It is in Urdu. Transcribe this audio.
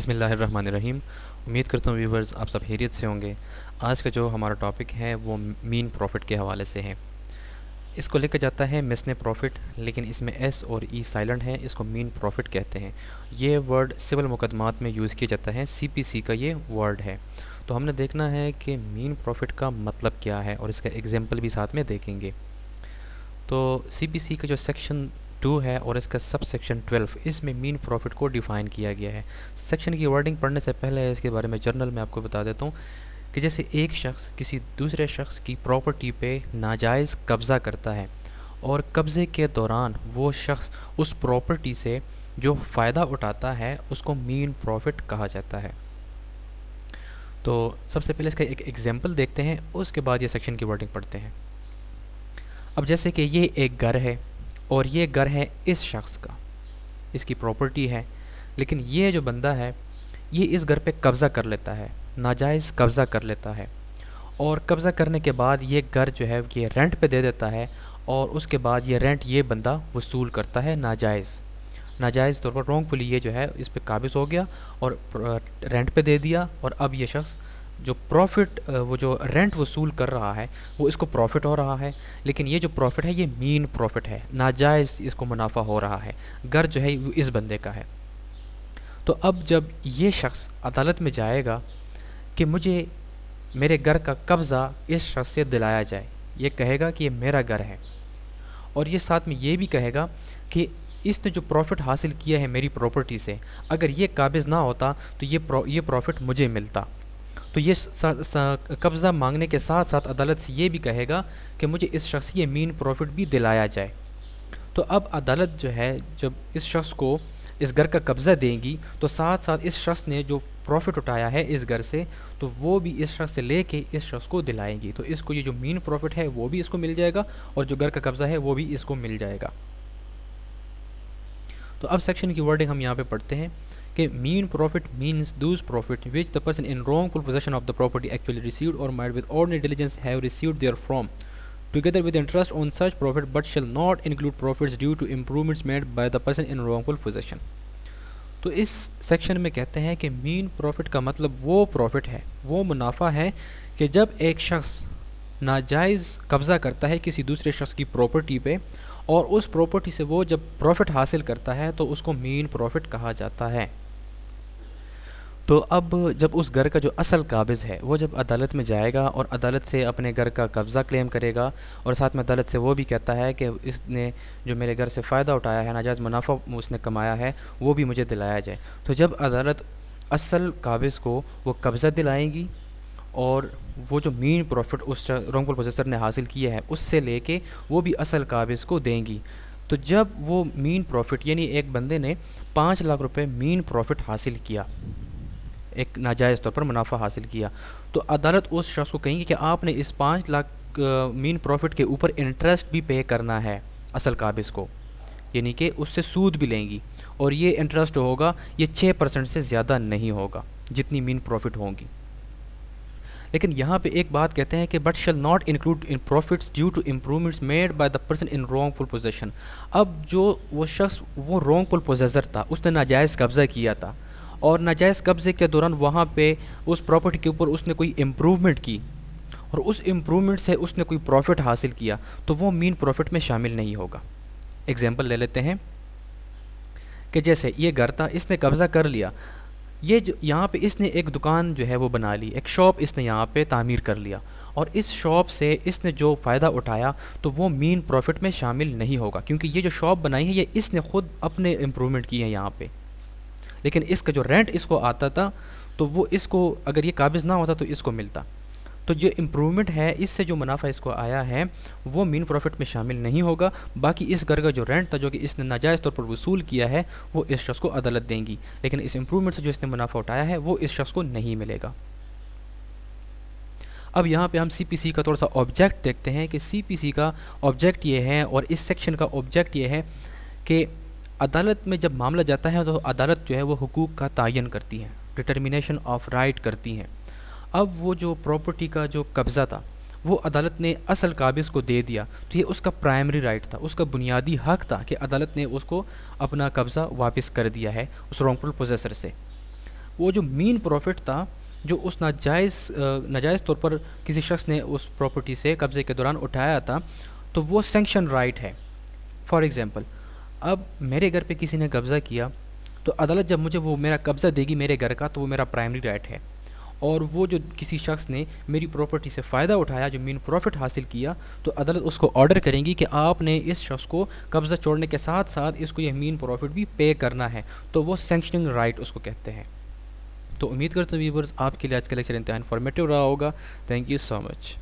بسم اللہ الرحمن الرحیم۔ امید کرتا ہوں ویورز آپ سب خیریت سے ہوں گے۔ آج کا جو ہمارا ٹاپک ہے وہ مین پروفٹ کے حوالے سے ہے۔ اس کو لکھا جاتا ہے مسن پروفٹ، لیکن اس میں ایس اور ای سائلنٹ ہے، اس کو مین پروفٹ کہتے ہیں۔ یہ ورڈ سول مقدمات میں یوز کیا جاتا ہے، سی پی سی کا یہ ورڈ ہے۔ تو ہم نے دیکھنا ہے کہ مین پروفٹ کا مطلب کیا ہے اور اس کا ایگزامپل بھی ساتھ میں دیکھیں گے۔ تو سی پی سی کا جو سیکشن 2 ہے اور اس کا سب سیکشن 12، اس میں مین پروفٹ کو ڈیفائن کیا گیا ہے۔ سیکشن کی ورڈنگ پڑھنے سے پہلے اس کے بارے میں جرنل میں آپ کو بتا دیتا ہوں کہ جیسے ایک شخص کسی دوسرے شخص کی پراپرٹی پہ ناجائز قبضہ کرتا ہے اور قبضے کے دوران وہ شخص اس پراپرٹی سے جو فائدہ اٹھاتا ہے اس کو مین پروفٹ کہا جاتا ہے۔ تو سب سے پہلے اس کا ایک ایگزامپل دیکھتے ہیں، اس کے بعد یہ سیکشن کی ورڈنگ پڑھتے ہیں۔ اب جیسے کہ یہ ایک گھر ہے اور یہ گھر ہے اس شخص کا، اس کی پراپرٹی ہے، لیکن یہ جو بندہ ہے یہ اس گھر پہ قبضہ کر لیتا ہے، ناجائز قبضہ کر لیتا ہے، اور قبضہ کرنے کے بعد یہ گھر جو ہے یہ رینٹ پہ دے دیتا ہے، اور اس کے بعد یہ رینٹ یہ بندہ وصول کرتا ہے ناجائز طور پر، رونگ فلی یہ جو ہے اس پہ قابض ہو گیا اور رینٹ پہ دے دیا، اور اب یہ شخص جو پروفٹ وہ جو رینٹ وصول کر رہا ہے وہ اس کو پروفٹ ہو رہا ہے، لیکن یہ جو پروفٹ ہے یہ مین پروفٹ ہے، ناجائز اس کو منافع ہو رہا ہے، گھر جو ہے وہ اس بندے کا ہے۔ تو اب جب یہ شخص عدالت میں جائے گا کہ مجھے میرے گھر کا قبضہ اس شخص سے دلایا جائے، یہ کہے گا کہ یہ میرا گھر ہے، اور یہ ساتھ میں یہ بھی کہے گا کہ اس نے جو پروفٹ حاصل کیا ہے میری پراپرٹی سے، اگر یہ قابض نہ ہوتا تو یہ پروفٹ مجھے ملتا۔ تو یہ قبضہ مانگنے کے ساتھ ساتھ عدالت سے یہ بھی کہے گا کہ مجھے اس شخص یہ مین پروفٹ بھی دلایا جائے۔ تو اب عدالت جو ہے جب اس شخص کو اس گھر کا قبضہ دیں گی تو ساتھ ساتھ اس شخص نے جو پروفٹ اٹھایا ہے اس گھر سے تو وہ بھی اس شخص سے لے کے اس شخص کو دلائیں گی، تو اس کو یہ جو مین پروفٹ ہے وہ بھی اس کو مل جائے گا اور جو گھر کا قبضہ ہے وہ بھی اس کو مل جائے گا۔ تو اب سیکشن کی ورڈنگ ہم یہاں پہ پڑھتے ہیں کہ main profit means those profit which the person in wrongful possession of the property actually received or might with ordinary diligence have received therefrom, together with interest on such profit, but shall not include profits due to improvements made by the person in wrongful possession۔ تو اس سیکشن میں کہتے ہیں کہ مین پروفٹ کا مطلب وہ پروفٹ ہے، وہ منافع ہے کہ جب ایک شخص ناجائز قبضہ کرتا ہے کسی دوسرے شخص کی پراپرٹی پہ اور اس پراپرٹی سے وہ جب پروفٹ حاصل کرتا ہے تو اس کو مین پروفٹ کہا جاتا ہے۔ تو اب جب اس گھر کا جو اصل قابض ہے وہ جب عدالت میں جائے گا اور عدالت سے اپنے گھر کا قبضہ کلیم کرے گا اور ساتھ میں عدالت سے وہ بھی کہتا ہے کہ اس نے جو میرے گھر سے فائدہ اٹھایا ہے، ناجائز منافع اس نے کمایا ہے، وہ بھی مجھے دلایا جائے، تو جب عدالت اصل قابض کو وہ قبضہ دلائیں گی اور وہ جو مین پروفٹ اس رونگ فل پوزیسر نے حاصل کیا ہے اس سے لے کے وہ بھی اصل قابض کو دیں گی۔ تو جب وہ مین پروفٹ یعنی ایک بندے نے 5 لاکھ روپے مین پروفٹ حاصل کیا، ایک ناجائز طور پر منافع حاصل کیا، تو عدالت اس شخص کو کہیں گی کہ آپ نے اس 5 لاکھ مین پروفٹ کے اوپر انٹرسٹ بھی پے کرنا ہے اصل قابض کو، یعنی کہ اس سے سود بھی لیں گی، اور یہ انٹرسٹ ہوگا یہ 6% سے زیادہ نہیں ہوگا جتنی مین پروفٹ ہوں گی۔ لیکن یہاں پہ ایک بات کہتے ہیں کہ but shall not include in profits due to improvements made by the person in wrongful position. اب جو وہ شخص وہ رونگ فل پوزیسر تھا، اس نے ناجائز قبضہ کیا تھا، اور ناجائز قبضے کے دوران وہاں پہ اس پراپرٹی کے اوپر اس نے کوئی امپروومنٹ کی اور اس امپروومنٹ سے اس نے کوئی پروفٹ حاصل کیا، تو وہ مین پروفٹ میں شامل نہیں ہوگا۔ ایگزامپل لے لیتے ہیں کہ جیسے یہ گھر تھا، اس نے قبضہ کر لیا، یہ جو یہاں پہ اس نے ایک دکان جو ہے وہ بنا لی، ایک شاپ اس نے یہاں پہ تعمیر کر لیا، اور اس شاپ سے اس نے جو فائدہ اٹھایا تو وہ مین پروفٹ میں شامل نہیں ہوگا، کیونکہ یہ جو شاپ بنائی ہے یہ اس نے خود اپنے امپروومنٹ کی ہے یہاں پہ، لیکن اس کا جو رینٹ اس کو آتا تھا تو وہ اس کو اگر یہ قابض نہ ہوتا تو اس کو ملتا، تو جو امپروومنٹ ہے اس سے جو منافع اس کو آیا ہے وہ مین پروفٹ میں شامل نہیں ہوگا۔ باقی اس گھر کا جو رینٹ تھا جو کہ اس نے ناجائز طور پر وصول کیا ہے وہ اس شخص کو عدالت دیں گی، لیکن اس امپروومنٹ سے جو اس نے منافع اٹھایا ہے وہ اس شخص کو نہیں ملے گا۔ اب یہاں پہ ہم سی پی سی کا تھوڑا سا آبجیکٹ دیکھتے ہیں کہ سی پی سی کا آبجیکٹ یہ ہے، اور اس سیکشن کا آبجیکٹ یہ ہے کہ عدالت میں جب معاملہ جاتا ہے تو عدالت جو ہے وہ حقوق کا تعین کرتی ہے، ڈٹرمینیشن آف رائٹ کرتی ہیں۔ اب وہ جو پراپرٹی کا جو قبضہ تھا وہ عدالت نے اصل قابض کو دے دیا، تو یہ اس کا پرائمری رائٹ تھا، اس کا بنیادی حق تھا کہ عدالت نے اس کو اپنا قبضہ واپس کر دیا ہے اس رونگ فل پوزیسر سے۔ وہ جو مین پروفٹ تھا جو اس ناجائز طور پر کسی شخص نے اس پراپرٹی سے قبضے کے دوران اٹھایا تھا، تو وہ سینکشن رائٹ ہے. فار ایگزامپل، اب میرے گھر پہ کسی نے قبضہ کیا، تو عدالت جب مجھے وہ میرا قبضہ دے گی میرے گھر کا، تو وہ میرا پرائمری رائٹ ہے. اور وہ جو کسی شخص نے میری پراپرٹی سے فائدہ اٹھایا، جو مین پروفٹ حاصل کیا، تو عدالت اس کو آرڈر کریں گی کہ آپ نے اس شخص کو قبضہ چھوڑنے کے ساتھ ساتھ اس کو یہ مین پروفٹ بھی پے کرنا ہے. تو وہ سینکشننگ رائٹ اس کو کہتے ہیں. تو امید کرتا ہوں ویورز آپ کے لیے آج کا لیکچر انتہائی انفارمیٹیو رہا ہوگا. Thank you so much.